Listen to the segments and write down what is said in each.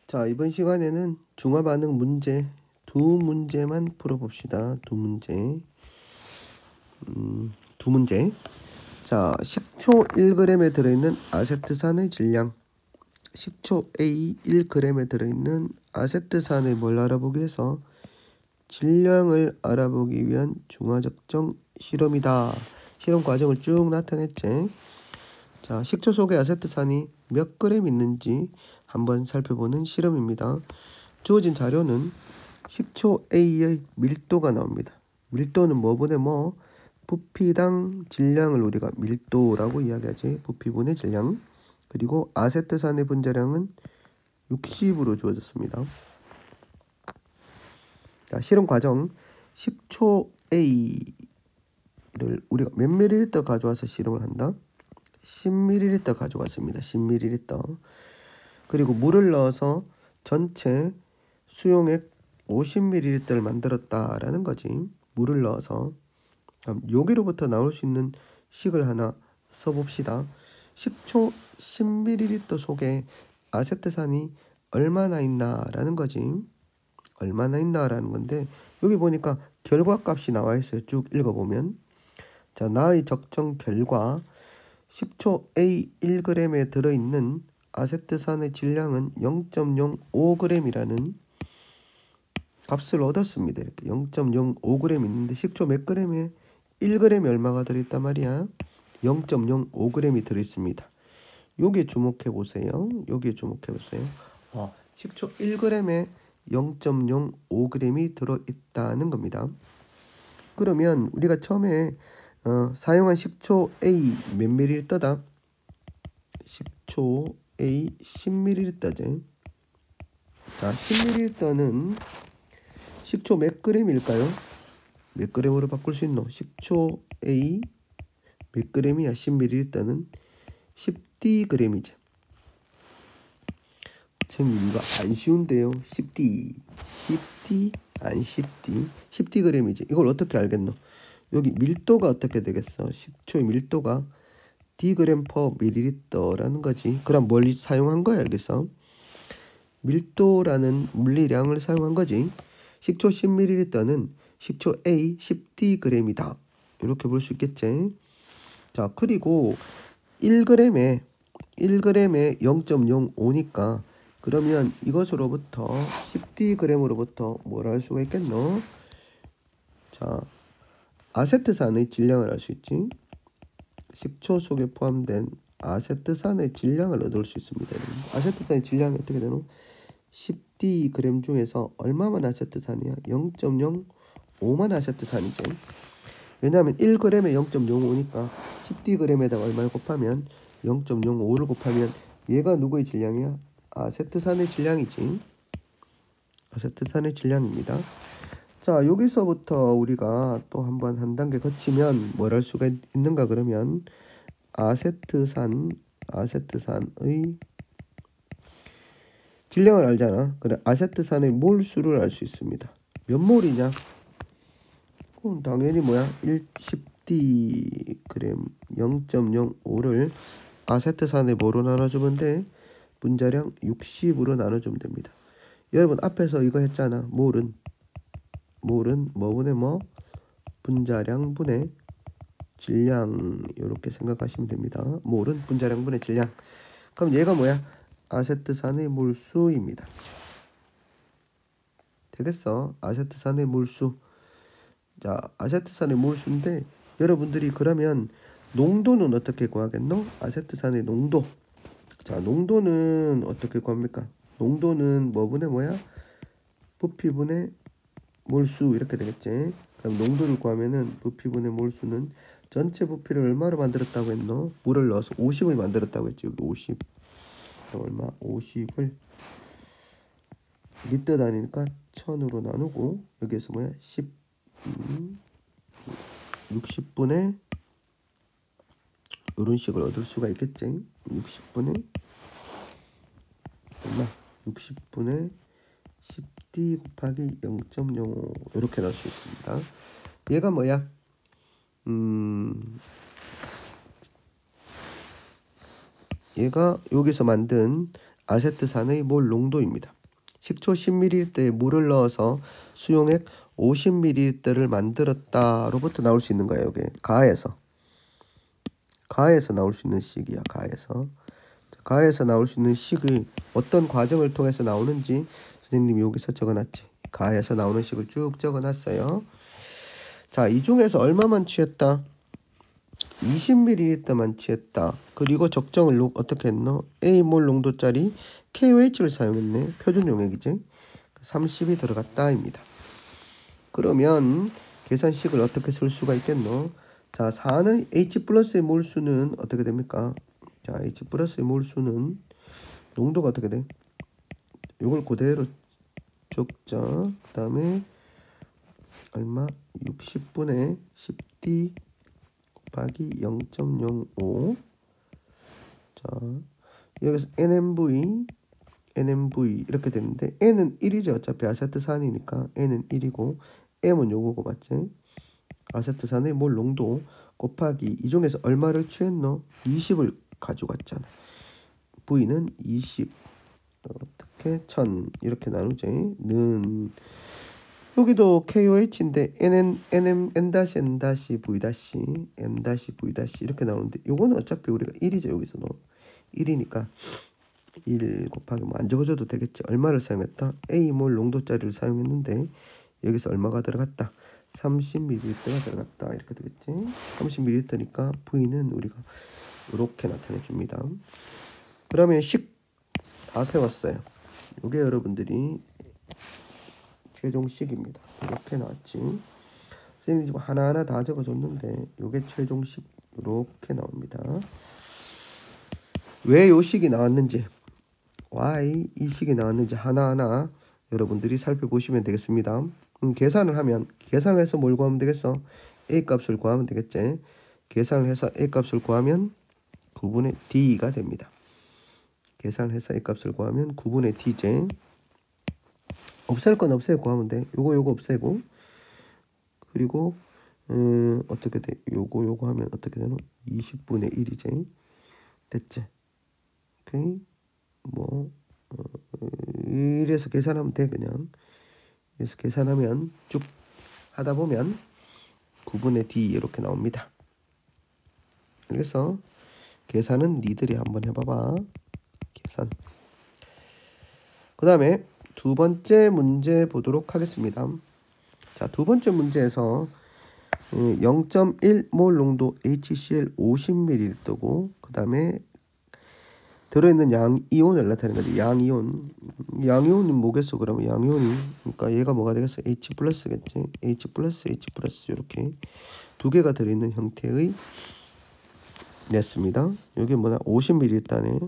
자, 이번 시간에는 중화반응 문제 두 문제만 풀어봅시다. 두 문제. 두 문제. 자, 식초 1g에 들어있는 아세트산의 질량. 식초 A 1g에 들어있는 아세트산의 뭘 알아보기 위해서 질량을 알아보기 위한 중화적정 실험이다. 실험 과정을 쭉 나타냈지. 자, 식초 속에 아세트산이 몇 그램 있는지 한번 살펴보는 실험입니다. 주어진 자료는 식초 A의 밀도가 나옵니다. 밀도는 뭐분의 뭐? 부피당 질량을 우리가 밀도라고 이야기하지. 부피분의 질량. 그리고 아세트산의 분자량은 60으로 주어졌습니다. 자, 실험 과정. 식초 A를 우리가 몇 ml 가져와서 실험을 한다? 10ml 가져갔습니다. 10ml. 그리고 물을 넣어서 전체 수용액 50ml를 만들었다라는 거지. 물을 넣어서. 그럼 여기로부터 나올 수 있는 식을 하나 써봅시다. 식초 10ml 속에 아세트산이 얼마나 있나라는 거지. 얼마나 있나라는 건데 여기 보니까 결과값이 나와 있어요. 쭉 읽어보면. 자, 나의 적정 결과 식초 A 1g에 들어있는 아세트산의 질량은 0.05g이라는 값을 얻었습니다. 이렇게 0.05g 있는데 식초 몇 g에 1g이 얼마가 들어있단 말이야? 0.05g이 들어있습니다. 여기에 주목해 보세요. 여기에 주목해 보세요. 식초 1g에 0.05g이 들어있다는 겁니다. 그러면 우리가 처음에 사용한 식초 A 몇 ml다? 식초 A 10ml지. 자, 10ml는 식초 몇 g일까요? 몇 g으로 바꿀 수 있노? 식초 A 몇 g이야? 10ml는 10dg이죠. 선생님 이거 안 쉬운데요. 10d 안 10dg이지. 이걸 어떻게 알겠노? 여기 밀도가 어떻게 되겠어? 식초의 밀도가 dg/ml라는 거지. 그럼 뭘 사용한 거야 여기서? 밀도라는 물리량을 사용한 거지. 식초 10ml는 식초 A 10dg이다. 이렇게 볼 수 있겠지. 자, 그리고 1g에 0.05니까 그러면 이것으로부터 10dg으로부터 뭘 알 수가 있겠노? 자, 아세트산의 질량을 알 수 있지. 식초 속에 포함된 아세트산의 질량을 얻을 수 있습니다. 아세트산의 질량이 어떻게 되노? 10dg 중에서 얼마만 아세트산이야? 0.05만 아세트산이죠. 왜냐하면 1g에 0.05니까 10dg에다가 얼마를 곱하면 0.05를 곱하면 얘가 누구의 질량이야? 아세트산의 질량이지. 아세트산의 질량입니다. 자, 여기서부터 우리가 또 한번 한 단계 거치면 뭘 할 수가 있는가 그러면 아세트산의 질량을 알잖아. 그래, 아세트산의 몰수를 알 수 있습니다. 몇 몰이냐? 그럼 당연히 뭐야? 10dg 0.05를 아세트산의 뭐로 나눠주면 돼? 분자량 60으로 나눠주면 됩니다. 여러분 앞에서 이거 했잖아. 몰은 뭐분의 뭐? 분자량 분의 질량 이렇게 생각하시면 됩니다. 몰은 분자량 분의 질량. 그럼 얘가 뭐야? 아세트산의 몰수입니다. 되겠어? 아세트산의 몰수. 자, 아세트산의 몰수인데 여러분들이 그러면 농도는 어떻게 구하겠노? 아세트산의 농도. 자, 농도는 어떻게 구합니까? 농도는 뭐분의 뭐야? 부피분의 몰수 이렇게 되겠지. 그럼 농도를 구하면은 부피분의 몰수는 전체 부피를 얼마로 만들었다고 했노? 물을 넣어서 50을 만들었다고 했지. 여기 50. 얼마? 50을 리터 단위니까 1000으로 나누고 여기에서 뭐야? 60분의 이런 식을 얻을 수가 있겠지. 60분의 얼마? 60분의 10d 곱하기 0.05 이렇게 넣을 수 있습니다. 얘가 뭐야? 얘가 여기서 만든 아세트산의 몰 농도입니다. 식초 10ml에 물을 넣어서 수용액 50ml를 만들었다로부터 나올 수 있는 거예요. 이게 가에서 나올 수 있는 식이야. 가에서 나올 수 있는 식이 어떤 과정을 통해서 나오는지 선생님이 여기서 적어놨지. 가에서 나오는 식을 쭉 적어놨어요. 자, 이 중에서 얼마만 취했다? 20ml만 취했다. 그리고 적정을 어떻게 했노? A몰 농도짜리 KOH를 사용했네. 표준 용액이지. 30이 들어갔다입니다. 그러면 계산식을 어떻게 쓸 수가 있겠노? 자, 4는 H 플러스의 몰수는 어떻게 됩니까? 자, H 플러스의 몰수는 농도가 어떻게 돼? 이걸 그대로 적자. 그 다음에 얼마? 60분의 10D 곱하기 0.05. 자, 여기서 NMV 이렇게 되는데 N은 1이죠. 어차피 아세트산이니까 N은 1이고 M은 요거고 맞지? 아세트산의 몰 농도 곱하기 이 중에서 얼마를 취했노? 20을 가져갔잖아. V는 20 어떻게 1000 이렇게 나누지? 는 여기도 KOH인데 N-V-이렇게 나오는데 요거는 어차피 우리가 1이죠. 여기서도 1이니까 1 곱하기 뭐 안 적어줘도 되겠지. 얼마를 사용했다? A몰 농도짜리를 사용했는데 여기서 얼마가 들어갔다? 30ml가 들어갔다. 이렇게 되겠지. 30ml니까 V는 우리가 이렇게 나타내 줍니다. 그러면 식 다 세웠어요. 이게 여러분들이 최종식입니다. 이렇게 나왔지. 선생님이 지금 하나하나 다 적어줬는데 이게 최종식 이렇게 나옵니다. 왜 이 식이 나왔는지, why 이 식이 나왔는지 하나하나 여러분들이 살펴보시면 되겠습니다. 계산을 하면, 계산해서 뭘 구하면 되겠어? A 값을 구하면 되겠지. 계산해서 A 값을 구하면 9분의 D가 됩니다. 계산해서 A 값을 구하면 9분의 D제. 없앨 건 없애고 구하면 돼. 요거 없애고. 그리고 어떻게 돼? 요거 하면 어떻게 되노? 20분의 1이지. 됐지? 오케이. 뭐 이래서 계산하면 돼. 그냥 그래서 계산하면 쭉 하다 보면 9분의 D 이렇게 나옵니다. 알겠어? 계산은 니들이 한번 해봐봐. 계산. 그 다음에 두 번째 문제 보도록 하겠습니다. 자, 두 번째 문제에서 0.1몰 농도 HCl 50ml고 그 다음에 들어있는 양이온을 나타내는 거지. 양이온이 뭐겠어? 그러면 양이온이 그러니까 얘가 뭐가 되겠어? H 플러스겠지. H 플러스 이렇게 두 개가 들어있는 형태의 냈습니다. 여기 뭐냐? 50ml 안에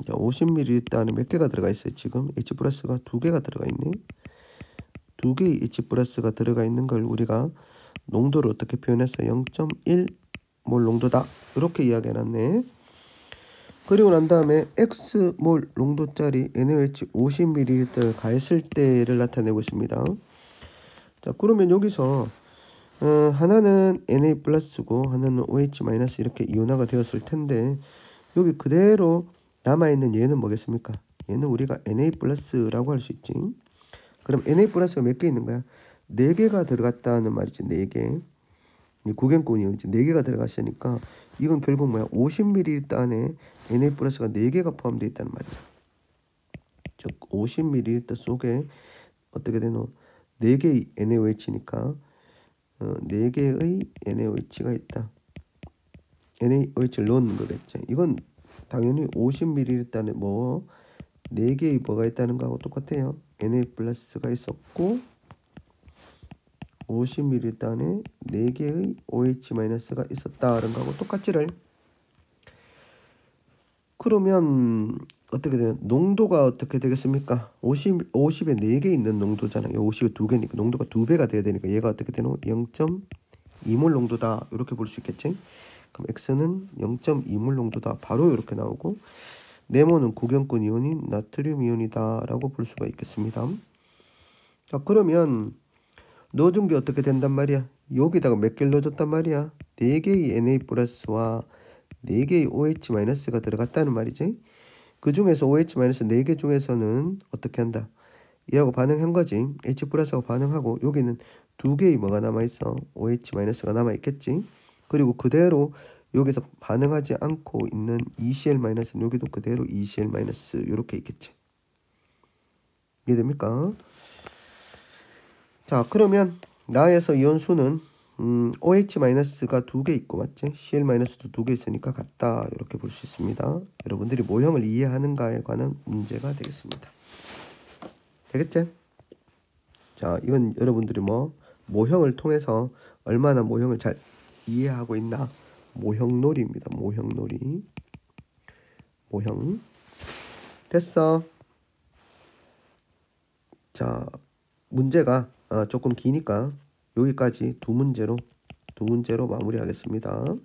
50ml 안에 몇 개가 들어가 있어요? 지금 H 플러스가 두 개가 들어가 있네. 두 개의 H 플러스가 들어가 있는 걸 우리가 농도를 어떻게 표현했어요? 0.1몰 농도다. 이렇게 이야기해놨네. 그리고 난 다음에 X몰 농도짜리 NaOH 50ml 가했을 때를 나타내고 있습니다. 자, 그러면 여기서 하나는 Na 플러스고 하나는 OH 마이너스 이렇게 이온화가 되었을 텐데 여기 그대로 남아있는 얘는 뭐겠습니까? 얘는 우리가 Na 플러스라고 할 수 있지. 그럼 Na 플러스가 몇 개 있는 거야? 4개가 들어갔다는 말이지. 4개. 구gen권이온이지. 4개가 들어갔으니까 이건 결국 뭐야? 50ml 안에 Na 플러스가 4개가 포함되어 있다는 말이야. 즉 50ml 속에 어떻게 되노? 4개의 NaOH니까 4개의 NaOH가 있다. NaOH를 넣는 거겠지. 이건 당연히 50ml 안에 뭐 4개의 뭐가 있다는 거하고 똑같아요. Na 플러스가 있었고 50ml 안에 4개의 OH 마이너스가 있었다는 거하고 똑같지를. 그러면 어떻게 돼요? 농도가 어떻게 되겠습니까? 50에 4개 있는 농도잖아요. 50에 2개니까 농도가 2배가 돼야 되니까 얘가 어떻게 되노? 0.2몰 농도다. 이렇게 볼 수 있겠지? 그럼 X는 0.2몰 농도다. 바로 이렇게 나오고 네모는 구경권 이온인 나트륨 이온이다 라고 볼 수가 있겠습니다. 자, 그러면 넣어준 게 어떻게 된단 말이야? 여기다가 몇 개를 넣어줬단 말이야? 4개의 Na 플러스와 4개의 OH 마이너스가 들어갔다는 말이지. 그 중에서 OH 마이너스 4개 중에서는 어떻게 한다? 얘하고 반응한 거지. H 플러스하고 반응하고 여기는 두 개의 뭐가 남아있어? OH 마이너스가 남아있겠지. 그리고 그대로 여기서 반응하지 않고 있는 ECl 마이너스는 여기도 그대로 ECl 마이너스 이렇게 있겠지. 이해됩니까? 자, 그러면 나에서 이온수는 OH 마이너스가 두 개 있고 맞지? Cl 마이너스도 두 개 있으니까 같다 이렇게 볼 수 있습니다. 여러분들이 모형을 이해하는가에 관한 문제가 되겠습니다. 되겠지? 자, 이건 여러분들이 모형을 통해서 얼마나 모형을 잘 이해하고 있나 모형놀이입니다. 모형놀이. 모형. 됐어. 자, 문제가 조금 기니까 여기까지 두 문제로 마무리하겠습니다.